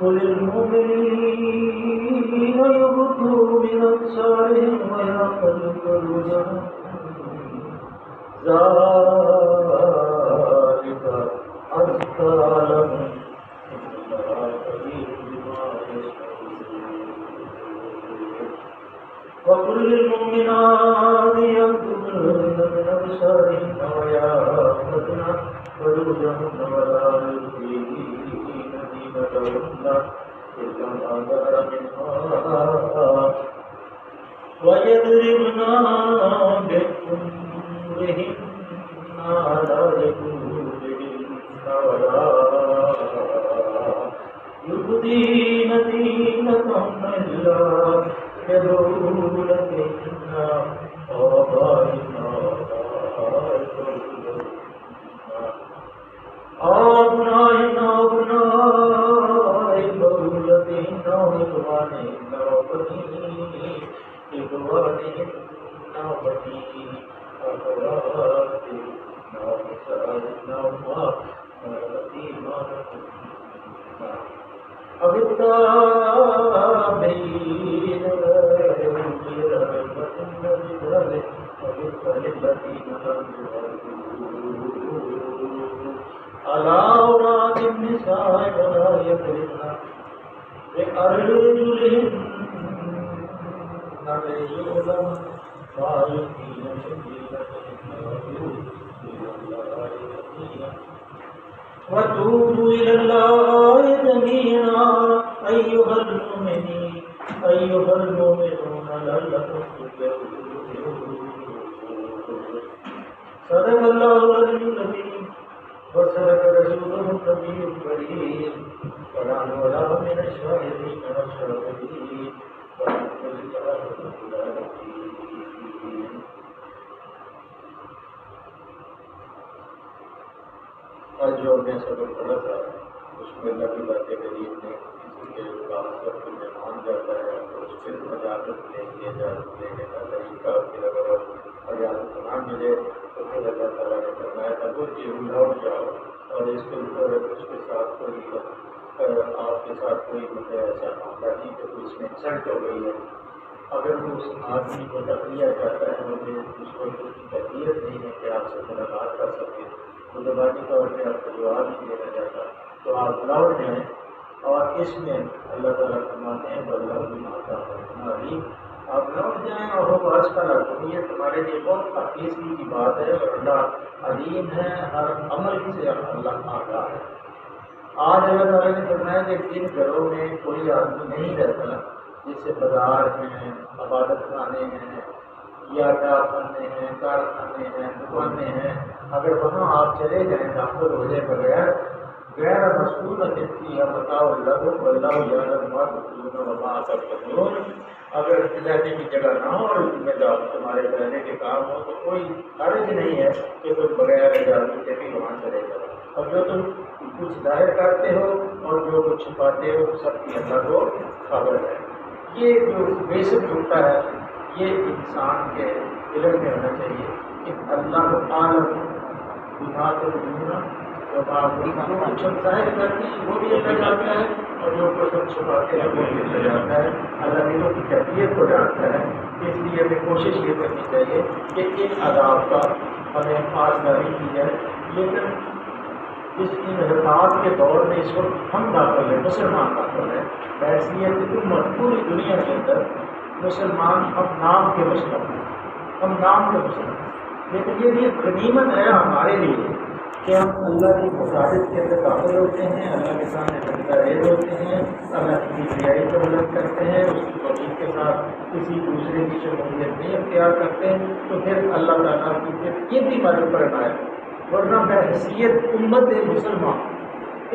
قل للمؤمنين يغضوا من أبصارهم ويعقلوا فروجهم ذلك أزكى لهم إن الله خبير بما يصنعون وقل للمؤمنات يغضضن من أبصارهن ويحفظن فروجهن ولا يبدين زينتهن إلا ما ظهر منها ويضربن بخمرهن على جيوبهن ولا يبدين زينتهن إلا لبعولتهن وآبائهن وأبنائهن وأبناء بعولتهن وإخوانهن وبني إخوانهن وبني أخواتهن ونسائهن وما ملكت أيمانهن أو التابعين غير أولي الإربة من الرجال والنساء الذين لم يولدوا على أولاد النساء ولا يضربن بأرجلهن ليعلم ما يخفين من زينتهن وتوبوا إلى الله جميعا أيها المؤمنون لعلكم تفلحون صدق الله العلي العظيم وصدق رسوله النبي الكريم ونحن ولا من الشاهدين والشاكرين والحمد لله رب العالمين. آج جو ہم نے سبق پڑھا تھا اس میں اللہ کی باتیں غریب نے کسی کے واسطے میں مان جاتا ہے تو اس سے اجازت لینے کا طریقہ پھر اگر اجازت نہ ملے تو پھر اللہ تعالیٰ نے فرمایا تھا وہ کہ لوٹ جاؤ اور اس کے اوپر اس کے ساتھ کوئی آپ کے ساتھ کوئی ایسا معاملہ نہیں کہ اس میں انسلٹ ہو گئی ہے. اگر وہ اس آدمی کو تقریر چاہتا ہے مجھے اس کو تقریر نہیں ہے کہ آپ سے ملاقات کر سکے تو زبانی طور پہ آپ کو جواب نہیں دینا چاہتا تو آپ لوٹ جائیں. اور اس میں اللہ تعالیٰ فرماتے ہیں اللہ بھی ماتا ہماری آپ لوٹ جائیں اور وہ بات کا رکھو یہ تمہارے لیے بہت حقیقی کی بات ہے اور اللہ علیم ہے ہر عمل سے اللہ آگاہ ہے. آج اللہ تعالیٰ نے فرمایا کہ جن گھروں میں کوئی آدمی نہیں رہتا جیسے بازار ہیں عبادت خانے ہیں یا ڈاکخانے ہیں کارخانے ہیں دکانیں ہیں اگر وہاں آپ چلے جائیں داخل ہو جائے بغیر غیر مشغول کی یا بتاؤ اللہ وما تفعلون اگر رہنے کی جگہ نہ ہو اور تمہارے رہنے کے کام ہو تو کوئی حرج نہیں ہے کہ تم بغیر اجازت کے بھی وہاں چلے جاؤ. اور جو تم کچھ ظاہر کرتے ہو اور جو کچھ چھپاتے ہو سب کی اللہ کو خبر ہے. یہ جو بیسک نکتہ ہے یہ انسان کے علم میں ہونا چاہیے کہ اللہ عالم بنا تو دنیا جو کچھ ہم ظاہر کرتے ہیں وہ بھی اللہ جانتا ہے اور جو کچھ ہم چھپاتے ہیں وہ بھی اللہ جانتا ہے. اللہ دلوں کی کیفیت کو جانتا ہے. اس لیے ہمیں کوشش یہ کرنی چاہیے کہ ان آداب کا ہمیں پاسداری کی جائے. لیکن اس انحطاط کے دور میں اس وقت ہم داخل ہیں مسلمان داخل ہیں بحیثیت امت پوری دنیا کے اندر مسلمان ہم نام کے مسلم ہیں لیکن یہ بھی غنیمت ہے ہمارے لیے کہ ہم اللہ کی مساجد کے اندر داخل ہوتے ہیں اللہ کے سامنے سجدہ ریز ہوتے ہیں اللہ کی رعایت کو بلند کرتے ہیں اس کی توحید کے ساتھ کسی دوسرے کی شمولیت نہیں اختیار کرتے ہیں تو پھر اللہ تعالیٰ کی پھر یہ بھی مدد کرنا ہے. ورنہ بحیثیت امت مسلمان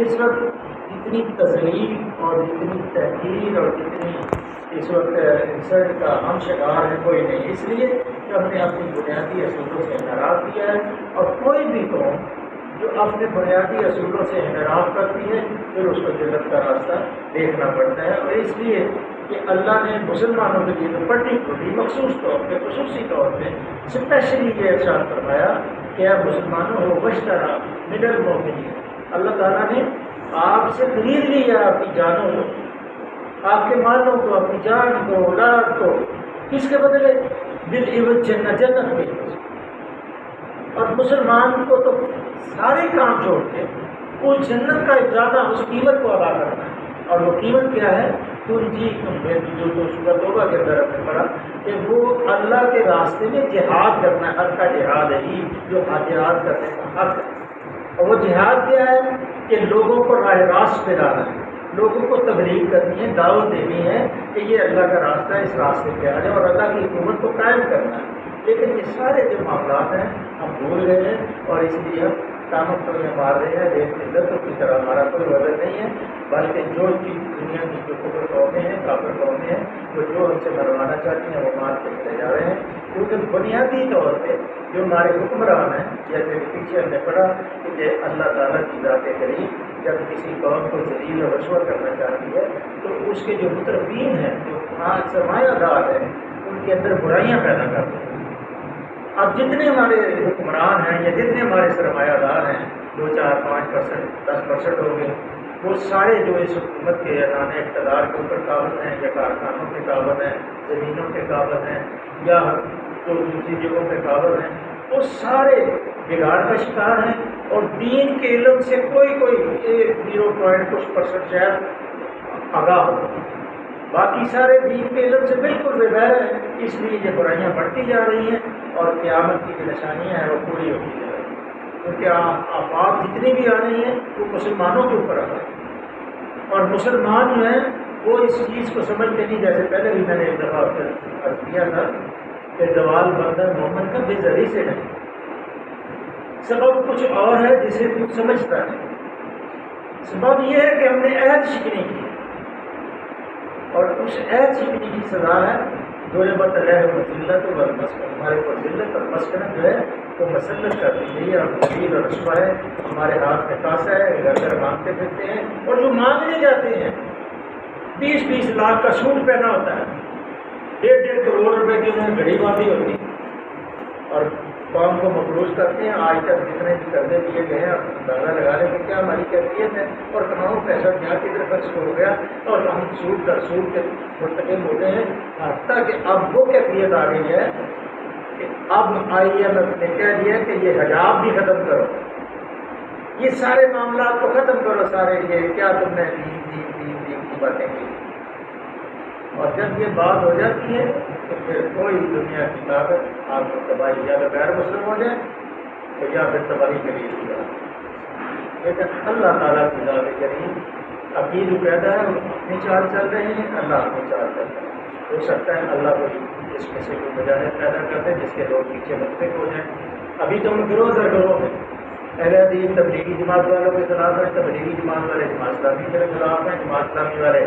اس وقت جتنی تذلیل اور جتنی تحقیر اور جتنی اس وقت انسلٹ کا ہم شکار ہے کوئی نہیں، اس لیے کہ ہم نے اپنی بنیادی اصولوں سے انحراف کیا ہے، اور کوئی بھی قوم جو اپنے بنیادی اصولوں سے انحراف کرتی ہے پھر اس کو جنت کا راستہ دیکھنا پڑتا ہے۔ اور اس لیے کہ اللہ نے مسلمانوں کے لیے پرٹیکولرلی مخصوص طور پہ خصوصی طور پہ اسپیشلی یہ ارشاد فرمایا کہ آپ مسلمانوں ہو بشترا مڈل مومنین، اللہ تعالیٰ نے آپ سے خرید لیا آپ کی جانوں کو، آپ کے مالوں کو، اپنی جان کو، اولاد کو، کس کے بدلے؟ بالعوض جنت، جنت کے عوض۔ اور مسلمان کو تو سارے کام چھوڑ کے اس جنت کا افزانہ، اس قیمت کو ادا کرنا ہے، اور وہ قیمت کیا ہے؟ جو سورۃ توبہ کے اندر ہم نے پڑھا کہ وہ اللہ کے راستے میں جہاد کرنا ہے، حق کا جہاد ہے ہی جو جہاد کرنے کا حق ہے۔ اور وہ جہاد کیا ہے؟ کہ لوگوں کو راہ راست پہ لانا ہے، لوگوں کو تبلیغ کرنی ہے، دعوت دینی ہے کہ یہ اللہ کا راستہ ہے، اس راستے پہ آ جائے اور اللہ کی حکومت کو قائم کرنا ہے۔ لیکن یہ سارے جو معاملات ہیں ہم بھول گئے ہیں، اور اس لیے ہم کاموں کو یہ مار رہے ہیں، دیکھ عزتوں کی طرح ہمارا کوئی وزن نہیں ہے، بلکہ جو چیز دنیا کی جو کفر قومیں ہیں، کافر قومیں ہیں، وہ جو ہم سے مروانا چاہتی ہیں وہ مار کے چلے جا رہے ہیں۔ کیونکہ بنیادی طور پہ جو ہمارے حکمران ہیں، جیسے کہ پیچھے ہم نے پڑھا کہ اللہ تعالیٰ کی ذات کریم جب کسی قوم کو ذلیل و رسوا کرنا چاہتی ہے تو اس کے جو مترفین ہیں، جو سرمایہ دار ہیں، ان کے اندر برائیاں پیدا کرتے ہیں۔ اب جتنے ہمارے حکمران ہیں یا جتنے ہمارے سرمایہ دار ہیں، 2، 4، 5%، 10% ہو گئے، وہ سارے جو اس حکومت کے اعلان اقتدار کے اوپر قابل ہیں، یا کارخانوں کے قابل ہیں، زمینوں کے قابل ہیں، یا جو دوسری جگہوں کے قابل ہیں، وہ سارے بگاڑ کا شکار ہیں، اور دین کے علم سے کوئی 0.کچھ% شاید آگاہ ہو، باقی سارے دین کے علم سے بالکل بغیر ہیں۔ اس لیے یہ برائیاں بڑھتی جا رہی ہیں، اور قیامت کی جو نشانیاں ہیں وہ پوری ہوتی جا رہی ہیں، کیونکہ آفات جتنی بھی آ رہی ہیں وہ مسلمانوں کے اوپر آ رہی ہیں، اور مسلمان جو ہیں وہ اس چیز کو سمجھتے نہیں، جیسے پہلے بھی میں نے ایک دفعہ عرض کیا تھا کہ زوال بندر مومن کا بے زری سے نہیں، سبب کچھ اور ہے جسے تو سمجھتا ہے۔ سبب یہ ہے کہ ہم نے عہد شکنی کی، اور اس عہد شکنی کی سزا ہے ضربت علیہم الذلۃ والمسکنۃ، ہمارے اوپر ذلت اور مسکنت جو ہے وہ مسلط کر دی گئی ہے، اور ذلیل اور رسوا ہے، ہمارے ہاتھ میں کاسا ہے، گھر گھر مانگتے پھرتے ہیں، اور جو مانگنے جاتے ہیں 20-20 لاکھ کا سوٹ پہنا ہوتا ہے، 1.5 کروڑ روپے کی انہیں گھڑی باندھی ہوتی ہے، اور قوم کو مفروض کرتے ہیں۔ آج تک جتنے بھی قرضے دیے گئے ہیں اندازہ لگا لیں کہ کیا ہماری کیفیت ہے، اور کماؤ پیسہ جہاں کدھر خرچ ہو گیا، اور ہم سود در سود کے مرتکب ہوتے ہیں، حتیٰ کہ اب وہ کیفیت آ گئی ہے کہ اب IMF نے کہہ دیا کہ یہ حجاب بھی ختم کرو، یہ سارے معاملات کو ختم کرو، سارے یہ کیا تم نے دین کی باتیں کی۔ اور جب یہ بات ہو جاتی ہے تو پھر کوئی دنیا کی طاقت آپ کو تباہی، یا تو غیر مسلم ہو جائے تو یا پھر تباہی کے لیے ہو جائے۔ لیکن اللہ تعالیٰ کی ذات کریم عقید پیدا ہے، وہ اپنی چال چل رہے ہیں، اللہ اپنی چال چل رہے ہیں۔ ہو سکتا ہے اللہ کو اس میں سے کوئی مجاہد پیدا کر دے جس کے لوگ پیچھے متفق ہو جائیں۔ ابھی تو ہم گروہ در گروہ ہیں، اہل حدیث تبلیغی جماعت والوں کے خلاف ہیں، تبلیغی جماعت والے جماعت اسلامی کے خلاف ہیں، جماعت اسلامی والے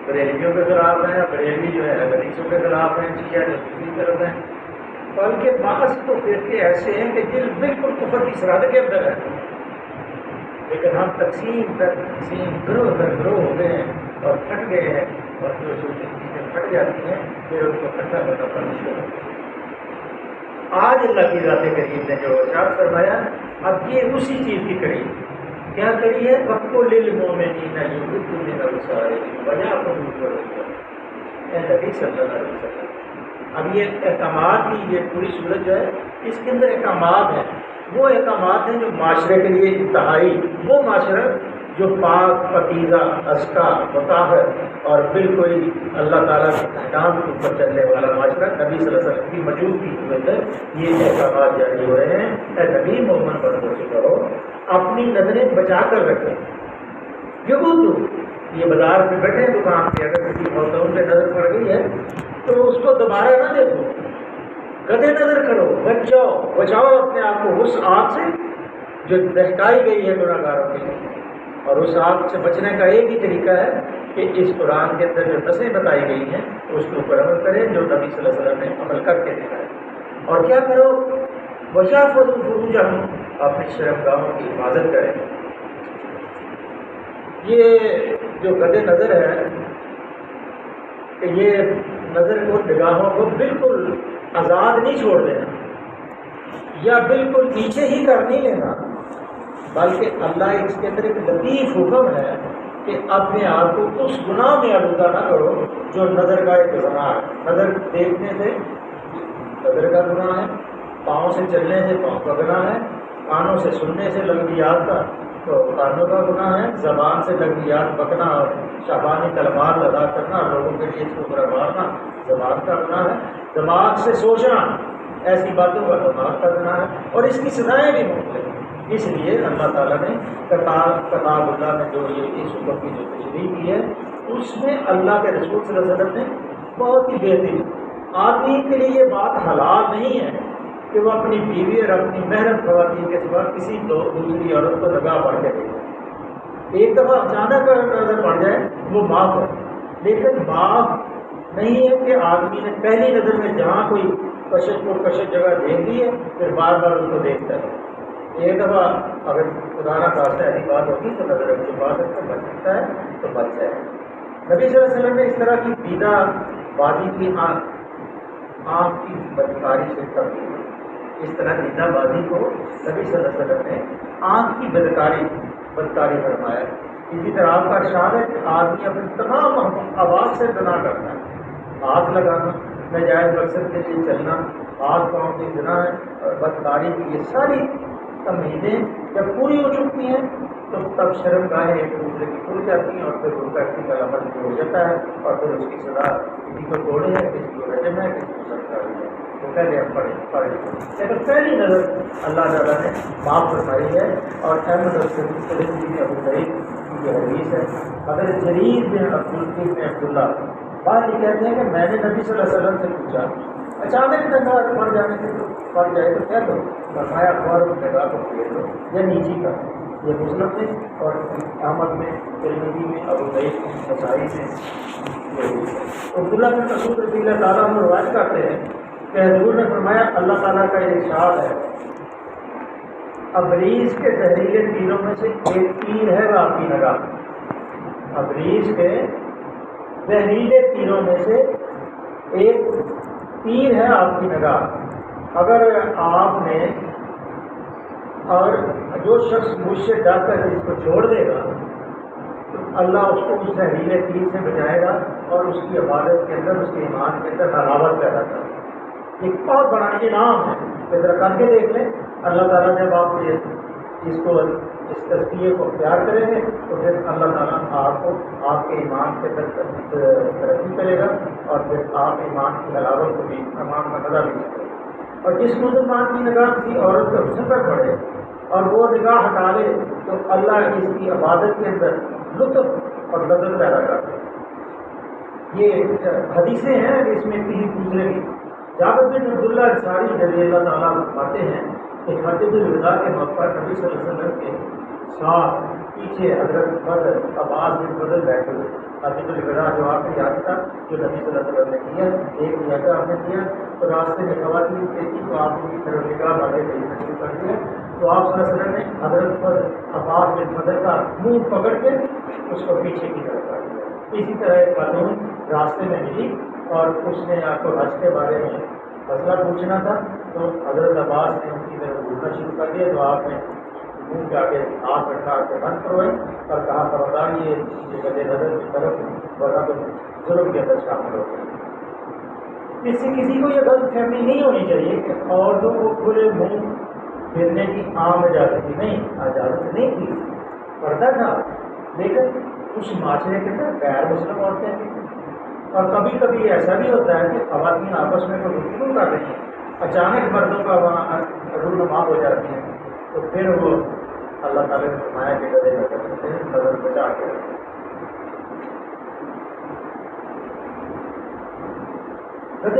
بریلویوں کے خلاف ہیں، بریلوی جو ہے حدیثوں کے خلاف ہیں، شیعہ جو دوسری طرف ہیں، بلکہ بعض تو فرقے ایسے ہیں کہ جن بالکل کفر کی سرحد کے اندر ہے، لیکن ہم تقسیم در تقسیم، گروہ در گروہ ہو گئے ہیں اور پھٹ گئے ہیں، اور جو چیزیں پھٹ جاتی ہیں پھر ان کو اکٹھا کرنا پڑنا شروع ہوتا ہے۔ آج اللہ کی ذات کریم نے جو ارشاد فرمایا، اب یہ اسی چیز کی کڑی کیا کری ہے؟ وَقُلْ لِلْمُؤْمِنِينَ يَغُضُّوا مِنْ أَبْصَارِهِمْ وَيَحْفَظُوا فُرُوجَهُمْ، اے نبی صلی اللہ علیہ وسلم۔ اب یہ احکامات کی یہ پوری صورت جو ہے اس کے اندر احکامات ہیں، وہ احکامات ہیں جو معاشرے کے لیے انتہائی، وہ معاشرہ جو پاک پاکیزہ ازکیٰ مطہر اور بالکل اللہ تعالیٰ کے احکام کے اوپر چلنے والا معاشرہ، نبی صلی اللہ علیہ وسلم کی موجودگی کی وجہ سے یہ احکامات جاری ہو رہے ہیں۔ اے نبی مومن پر کوشش کرو اپنی نظریں بچا کر رکھیں۔ یہ بازار پہ بیٹھے دکان پہ، اگر کسی موتون پہ نظر پڑ گئی ہے تو اس کو دوبارہ نہ دیکھو، گدے نظر کرو، بچاؤ اپنے آپ کو اس آگ سے جو دہکائی گئی ہے گناہگاروں کے لیے۔ اور اس آگ سے بچنے کا ایک ہی طریقہ ہے کہ اس قرآن کے اندر جو نسیں بتائی گئی ہیں اس کے اوپر عمل کریں، جو نبی صلی اللہ علیہ وسلم نے عمل کر کے دکھائے. اور کیا کرو؟ وَيَحْفَظُوا فُرُوجَهُمْ، اپنی شرمگاہوں کی حفاظت کریں. یہ جو قد نظر ہے کہ یہ نظر کو، نگاہوں کو بالکل آزاد نہیں چھوڑ دینا یا بالکل پیچھے ہی کر نہیں لینا، بلکہ اللہ اس کے اندر ایک لطیف حکم ہے کہ اپنے آپ کو اس گناہ میں آلودہ نہ کرو جو نظر کا ایک گناہ ہے. نظر دیکھنے سے نظر کا گناہ ہے، پاؤں سے چلنے سے پاؤں کا گناہ ہے، کانوں سے سننے سے لغویات کا تو کانوں کا گناہ ہے، زبان سے لغویات بکنا اور شبانی کلمات ادا کرنا، لوگوں کے لیے اس کو برا مارنا زبان کا گناہ ہے. دماغ سے سوچنا ایسی باتوں کا دماغ کا گناہ ہے، اور اس کی سزائیں بھی مختلف ہیں. اس لیے اللہ تعالیٰ نے کتاب اللہ میں جو یہ اس حکم کی جو تشریح کی ہے اس میں اللہ کے رسول صلی اللہ علیہ وسلم نے بہت ہی بہترین. آدمی کے لیے یہ بات حلال نہیں ہے کہ وہ اپنی بیوی اور اپنی محرم خواتین کے سوا کسی دوسری عورت کو نگاہ بڑھ کے دیکھے. ایک دفعہ اچانک نظر پڑ جائے وہ معاف ہے، لیکن معاف نہیں ہے کہ آدمی نے پہلی نظر میں جہاں کوئی کشش جگہ دیکھ لی ہے پھر بار بار اس کو دیکھتا ہے. ایک دفعہ اگر خدا نہ خواستہ ایسی بات ہوگی تو نظر کی بات ہے تو بچ سکتا ہے تو بچ جائے. نبی صلی اللہ علیہ وسلم نے اس طرح کی دیدہ بازی کی آنکھ کی بدکاری سے کر دی. اس طرح دیدہ بازی کو نبی صلی اللہ علیہ وسلم نے آنکھ کی بدکاری فرمایا. اسی طرح آپ کا ارشاد ہے کہ آدمی اپنے تمام آواز سے زنا کرتا ہے. ہاتھ لگانا، ناجائز مقصد کے لیے چلنا، ہاتھ پاؤں کی زنا ہے اور بدکاری کی، یہ ساری تمہیدیں جب پوری ہو چکی ہیں تو تب شرم گاہیں ایک دوسرے کی کھل جاتی ہیں اور پھر ان کا ایکٹیکل عمل ہو جاتا ہے اور پھر اس کی سزا کسی کو توڑے ہے، کسی کو رجم ہے، کسی کو سرکاری ہے. تو پہلے ہم پڑھے لیکن پہلی نظر اللہ تعالیٰ نے معاف فرمائی ہے. اور احمد میں ابو سعید کی یہ حدیث ہے، حضرت جریر بن عبداللہ بات یہ کہتے ہیں کہ میں نے نبی صلی اللہ علیہ وسلم سے پوچھا اچانک نگاہ پڑ جانے سے پڑ جائے تو کیا کرو؟ فرمایا فوراً نگاہ کو پھیر دو یا نیچی کر. یہ مسلم میں اور احمد میں، ترمذی میں، ابو سعید نسائی میں. عبداللہ بن مسعود رضی اللہ تعالیٰ عنہ روایت کرتے ہیں کہ حضور نے فرمایا اللہ تعالیٰ کا یہ ارشاد ہے، ابلیس کے زہریلے تیروں میں سے ایک تیر ہے وہ آپ کی نگاہ. ابلیس کے زہریلے تیروں میں سے ایک تیر ہے آپ کی نگاہ. اگر آپ نے اور جو شخص مجھ سے ڈر کر اس کو چھوڑ دے گا تو اللہ اس کو اس زہریلے تیر سے بچائے گا اور اس کی عبادت کے اندر، اس کے ایمان کے اندر حلاوت پیدا کرے گا. ایک بہت بڑا انعام ہے. ذرا کر کے دیکھ لیں، اللہ تعالیٰ جب آپ اس کو اس تزکیے کو اختیار کریں گے تو پھر اللہ تعالیٰ آپ کو آپ کے ایمان کے اندر ترقی کرے گا اور پھر آپ ایمان کی حلاوت کو بھی، ایمان کا مزہ بھی کریں گے. اور جس مسلمان کی نگاہ کسی عورت کے حسن پر پڑے اور وہ نگاہ ہٹا لے تو اللہ اس کی عبادت کے اندر لطف اور لذت پیدا کرتے ہیں. یہ حدیثیں ہیں اس میں کسی دوسرے کی. جابر بن عبداللہ انصاری رضی اللہ تعالیٰ فرماتے ہیں کہ حجۃ الوداع کے موقع پر نبی صلی اللہ علیہ وسلم کے ساتھ پیچھے حضرت بدر عباس بن بدر بیٹھے ہوئے. حجۃ الوداع جو آپ نے یاد تھا جو نبی صلی اللہ علیہ وسلم نے کیا، ایک نیازہ آپ نے کیا تو راستے میں خواتین دیکھی تو آپ کی طرف نگاہ بڑھے دیکھنا شروع کر دیا تو آپ صلی اللہ علیہ وسلم نے حضرت پر عباس بن بدر کا منہ پکڑ کے اس کو پیچھے کی طرف کر دیا. اسی طرح ایک خاتون راستے میں ملی اور اس نے آپ کو حج کے بارے میں مسئلہ پوچھنا تھا تو حضرت عباس نے ان کی طرف گھومنا شروع کر دیا تو آپ نے منہ کے آگے ہاتھ رکھا کے بند کروائی اور کہا خبردار یہ بد نظر کی طرف ورنہ تو ظلم کے اندر شامل ہو گئے. اس سے کسی کو یہ غلط فہمی نہیں ہونی چاہیے کہ عورتوں کو کھلے منہ پھرنے کی عام اجازت تھی. نہیں، اجازت نہیں تھی، پردہ تھا، لیکن اس معاشرے کے اندر غیر مسلم عورتیں تھیں. اور کبھی کبھی ایسا بھی ہوتا ہے کہ خواتین آپس میں کوئی گفتگو کر رہی ہیں، اچانک مردوں کا وہاں رونما ہو جاتی ہیں تو پھر وہ اللہ تعالیٰ نے فرمایا کہ نظر بچا کے رکھیں.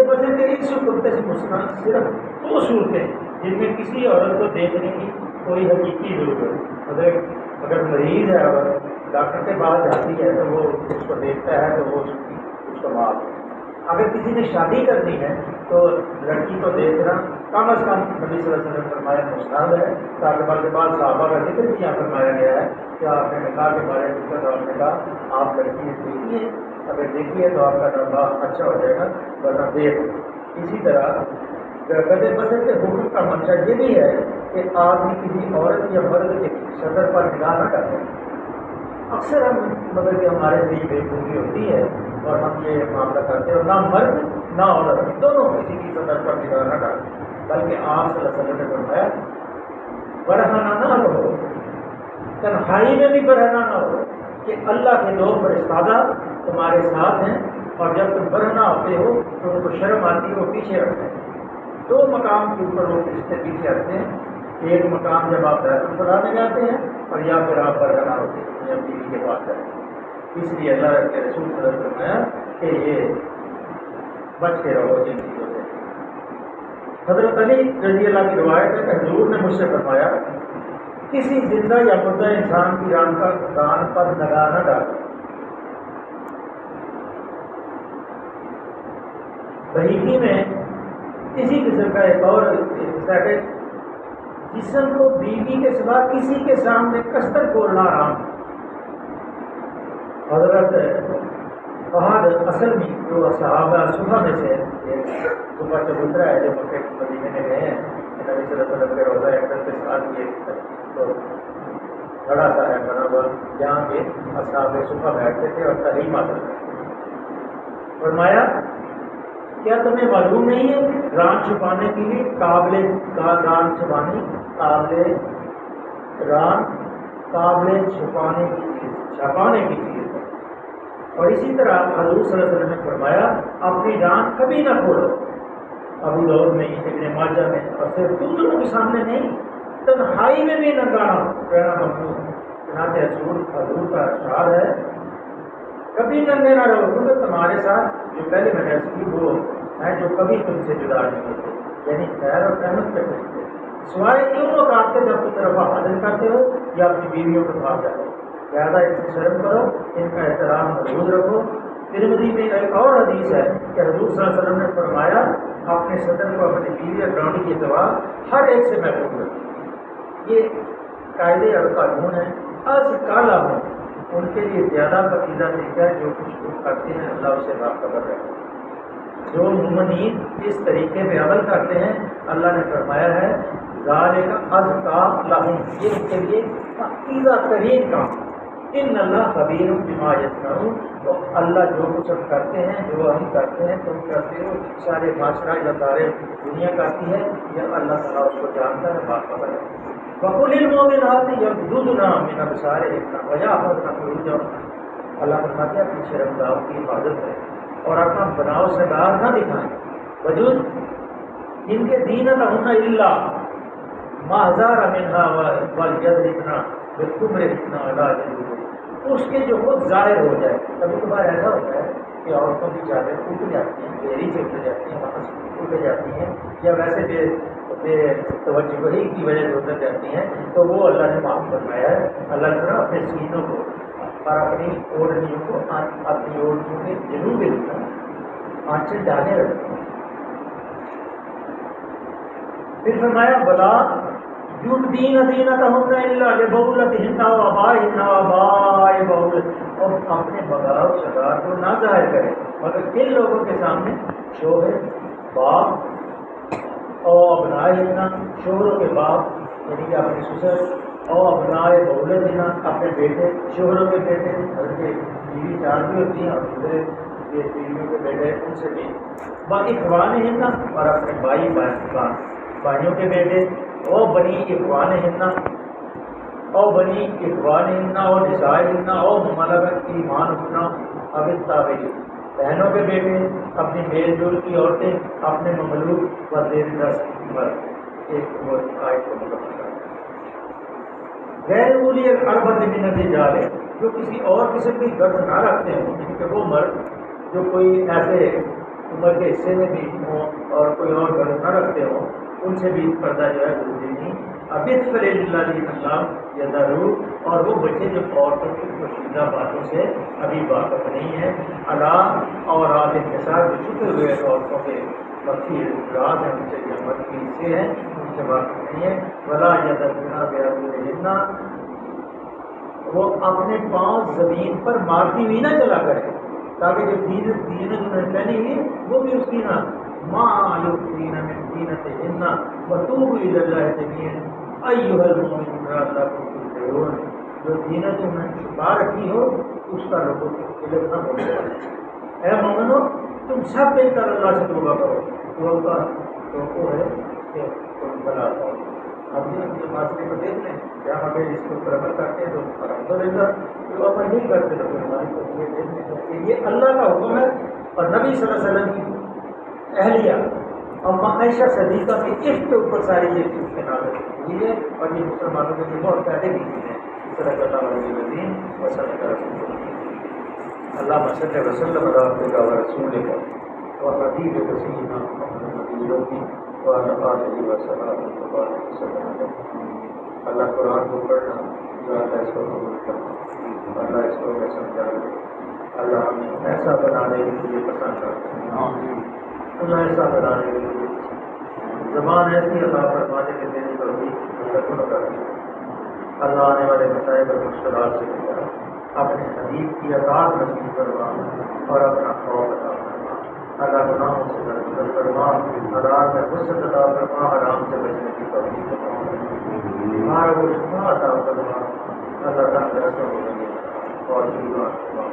بچے کے اس خطے سے مسکان صرف وہ صورتیں جن میں کسی عورت کو دیکھنے کی کوئی حقیقی ضرورت. حضرت اگر مریض ہے اور ڈاکٹر کے پاس جاتی ہے تو وہ اس کو دیکھتا ہے تو وہ اس کو معاف ہے۔ اگر کسی نے شادی کرنی ہے تو لڑکی کو دیکھنا کم از کم نبی صلی اللہ علیہ وسلم نے فرمایا مستحب ہے، تاکہ بلکہ بعض صحابہ کا ذکر بھی یہاں فرمایا گیا ہے کہ آپ نے نکاح کے بارے میں پوچھا تو آپ نے کہا آپ لڑکی دیکھیے، اگر دیکھیے تو آپ کا نکاح اچھا ہو جائے گا ورنہ دیکھ۔ اسی طرح قدر بسر کے حکم کا منشا یہ بھی ہے کہ آدمی کسی عورت یا مرد کے صدر پر نگاہ نہ کرتے۔ اکثر ہم مگر کہ ہمارے سے یہ بے خوبی ہوتی ہے اور ہم یہ معاملہ کرتے ہیں، اور نہ مرد نہ عورت دونوں کسی کی صدر پر نگاہ نہ کرتے، بلکہ آپ صلی اللہ علیہ وسلم نے فرمایا برہنہ نہ رہو، تنہائی میں بھی برہنہ نہ ہو کہ اللہ کے دو فرشتہ تمہارے ساتھ ہیں، اور جب تم برہنہ ہوتے ہو تو ان کو شرم آتی ہے وہ پیچھے رکھتے ہیں۔ دو مقام کے اوپر وہ فرشتے پیچھے رکھتے ہیں، ایک مقام جب آپ بیت الخلا میں جاتے ہیں اور یا پھر آپ برہنہ ہوتے ہیں یا بیوی کے پاس جاتے ہیں۔ اس لیے اللہ کے رسول صلی اللہ علیہ وسلم نے فرمایا کہ یہ بچ کے رہو جن چیزوں سے۔ حضرت علی رضی اللہ کی روایت ہے کہ حضور نے مجھ سے فرمایا کسی زندہ یا مردہ انسان کی ران پر نگاہ نہ ڈالو۔ بحیقی میں اسی قسم کا ایک اور حصہ ہے، جسم کو بیوی کے سوا کسی کے سامنے کستر کھولنا حرام۔ حضرت فہد اسلمی جو صحابہ صبح میں سے صبح چبوترا ہے جو مکے مدینے میں گئے ہیں، نبی صلی اللہ علیہ وسلم کے روضہ اقدس کے ساتھ یہ تو بڑا سا ہے بنا ہوا جہاں کے اصحاب صبح بیٹھتے تھے اور تعلیم حاصل کرتے۔ فرمایا کیا تمہیں معلوم نہیں ہے ران چھپانے کے لیے قابل چھپانے کی چیز ہے، اور اسی طرح حضور صلی اللہ علیہ وسلم نے فرمایا اپنی ران کبھی نہ کھولو، ابو داؤد میں ابن ماجہ میں، اور صرف دوسروں کے سامنے نہیں تنہائی میں بھی ننگا رہنا ممنوع ہے۔ چنانچہ حضور کا اشعار ہے کبھی ننگے نہ رہو، کیونکہ تمہارے ساتھ جو پہلے میں نے کی وہ ہے جو کبھی تم سے جدا نہیں ہوتے، یعنی خیر اور رحمت کرتے ہیں، سوائے ان اوقات کے جب تم طرف حاضر کرتے ہو یا اپنی بیویوں کے پاس جاتے ہو، لہٰذا ان سے شرم کرو، ان کا احترام محفوظ رکھو۔ ترمذی میں ایک اور حدیث ہے کہ حضور صلی اللہ علیہ وسلم نے فرمایا اپنے صدر کو اپنی بیوی اور ڈانڈی کے اعتبار ہر ایک سے محفوظ رکھو۔ یہ قاعدے اور قانون ہیں، از کالا ہوں ان کے لیے زیادہ پسندیدہ طریقہ ہے، جو کچھ وہ کرتے ہیں اللہ اسے باخبر رکھے۔ جو مومنین اس طریقے پہ عمل کرتے ہیں اللہ نے فرمایا ہے ذالک ازکا لہم، یہ ان کے لیے پاکیزہ ترین کام۔ ان اللہ خبیر بما یصنعون، تو اللہ جو کچھ ہم کرتے ہیں جو ہم کرتے ہیں تم کرتے ہو سارے معاشرہ یا سارے دنیا کرتی ہے یہ اللہ تعالیٰ اس کو جانتا ہے باخبر ہے۔ وَقُلِ الْمُؤْمِنَاتِ يَغْضُضْنَ مِنْ أَبْصَارِهِنَّ وَيَحْفَظْنَ فُرُوجَهُنَّ، اللہ فرماتے ہیں اپنی شرمگاہوں کی حفاظت کریں اور اپنا بناؤ سگار نہ دکھائیں، وجود ان کے دینتہن الا ما ظہر منها وَلْيَضْرِبْنَ بِخُمُرِهِنَّ عَلَىٰ جُوبِهِنَّ، اس کے جو خود ظاہر ہو جائے۔ کبھی کبھار ایسا ہوتا ہے کہ عورتوں کی چادر ٹوٹ جاتی ہیں، گہری سے اٹھ جاتی ہیں، وہاں سے ٹوٹ جاتی ہیں، یا ویسے بے توجہی کی وجہ سے اتر جاتی ہیں، تو وہ اللہ نے معاف فرمایا ہے۔ اللہ نے اپنے سینوں کو اور اپنی اوڑھنیوں کو اپنی اوڑھنیوں کے جنوب کے اوپر آنچیں ڈالے رکھتے ہیں۔ پھر فرمایا بلا یبدین زینتہن الا لبعولتہن وآبائہن وآباء بعولتہن، اور اپنے بغاؤ شگار کو نہ ظاہر کرے مگر کن لوگوں کے سامنے؟ شوہر، باپ اور ابنائہن، شوہروں کے باپ یعنی کہ اپنے سسر، اور ابنائے بعولتہن، اپنے بیٹے شوہروں کے بیٹے، حضرت بیوی چار بھی ہوتی ہیں اور دوسرے بیویوں کے بیٹے ان سے بھی، اخوانہن، اور اپنے بھائیوں کے بیٹے، او بنی اخوانہن، او بنی اخوانہن، او نسائہن، او ملکت ایمانہن، اب التابعین، بہنوں کے بیٹے، اپنی میل جول کی عورتیں، اپنے مملوک و زیر دست مرد۔ ایک آیت کو مکمل کریں۔ غیر اولی الاربۃ من الرجال، جو کسی اور قسم کی غرض نہ رکھتے ہوں، یعنی کہ وہ مرد جو کوئی ایسے عمر کے حصے میں بھی ہوں اور کوئی اور غرض نہ رکھتے ہوں، ان سے بھی پردہ جو ہے ضروری نہیں۔ ابطفل اللہ یا ضرور، اور وہ بچے جو عورتوں کی پوشیدہ باتوں سے ابھی واقف نہیں ہے، اللہ اور رات انتصار جو چھپے ہوئے عورتوں کے مخفی راز ہیں، ان سے جو مت کی حصے ہیں ان سے واقف نہیں ہے، ولا یدرنا بیارجلہن، وہ اپنے پاؤں زمین پر مارتی ہوئی نہ چلا کرے، تاکہ جو زینت انہوں نے پہنی ہوئی وہ بھی اس کی نہ ما یبدین من زینتہن وتوبوا الی اللہ جميعا ایھا المؤمنون لعلکم تفلحون، جو زینت انہوں نے چھپا رکھی ہو اس کا لوگوں کو علم نہ ہو جائے۔ اے مومنو تم سب مل کر اللہ سے توبہ کرو، توبہ تو ہے کہ تم بلا پاؤ۔ اب یہ مسئلے کو دیکھ لیں، کیا ہم اگر اس کو برابر کرتے ہیں تو الحمدللہ، جو عمل نہیں کرتے تو پھر ہماری کو یہ دیکھنے چاہیے یہ اللہ کا حکم ہے، اور نبی صلی اللہ علیہ وسلم کی اہلیہ اور عائشہ صدیقہ کے عشق کے اوپر ساری یہ چیز کے نازل ہوئی ہے، اور یہ مسلمانوں کے لیے بہت پہلے بھی ہوئی ہے۔ صدق اللہ علیہ وسلم و صدق رسول اللہ صلی وسلم علی عبدہ و رسولہ و حبیب سیدنا محمد نبی الامی وعلی آلہ وصحبہ وسلم۔ اللہ قرآن کو پڑھنا، اللہ اس کو قبول کرنا، اللہ اس کو ہمیں سمجھانا، اللہ ہمیں ایسا بنانے کے لیے پسند کرتے ہیں، اللہ ایسا بنانے کے لیے زبان ایسی عطا فرمانے کے دینے پر بھی تکن کرتے ہیں۔ اللہ آنے والے مسائل اور مشکلات سے بچا، اپنے حبیب کی اطاعت نصیب فرما اور اپنا خوف عطا فرما، اللہ گناہوں سے درگزر فرما، حلال میں وسعت عطا فرما، حرام سے بچنے کی توفیق عطا فرما، بیمار کو شفا عطا فرما، اللہ تندرست ہونے اور جیوان فرما،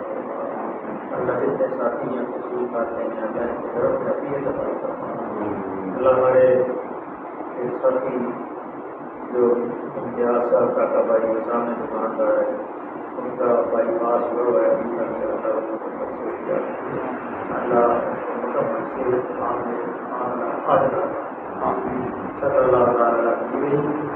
اللہ جتنے ساتھی ہیں خوشی کرتے ہیں اللہ کی طرف نصیحت عطا فرما۔ اللہ ہمارے ساتھی جو امتیاز صاحب کا بھائی وہ سامنے دکاندار ہے، ان کا بائی پاس ہوا ہے ابھی تک، اللہ مکمل سے اللہ مکمل سے صلی اللہ علیہ وسلم۔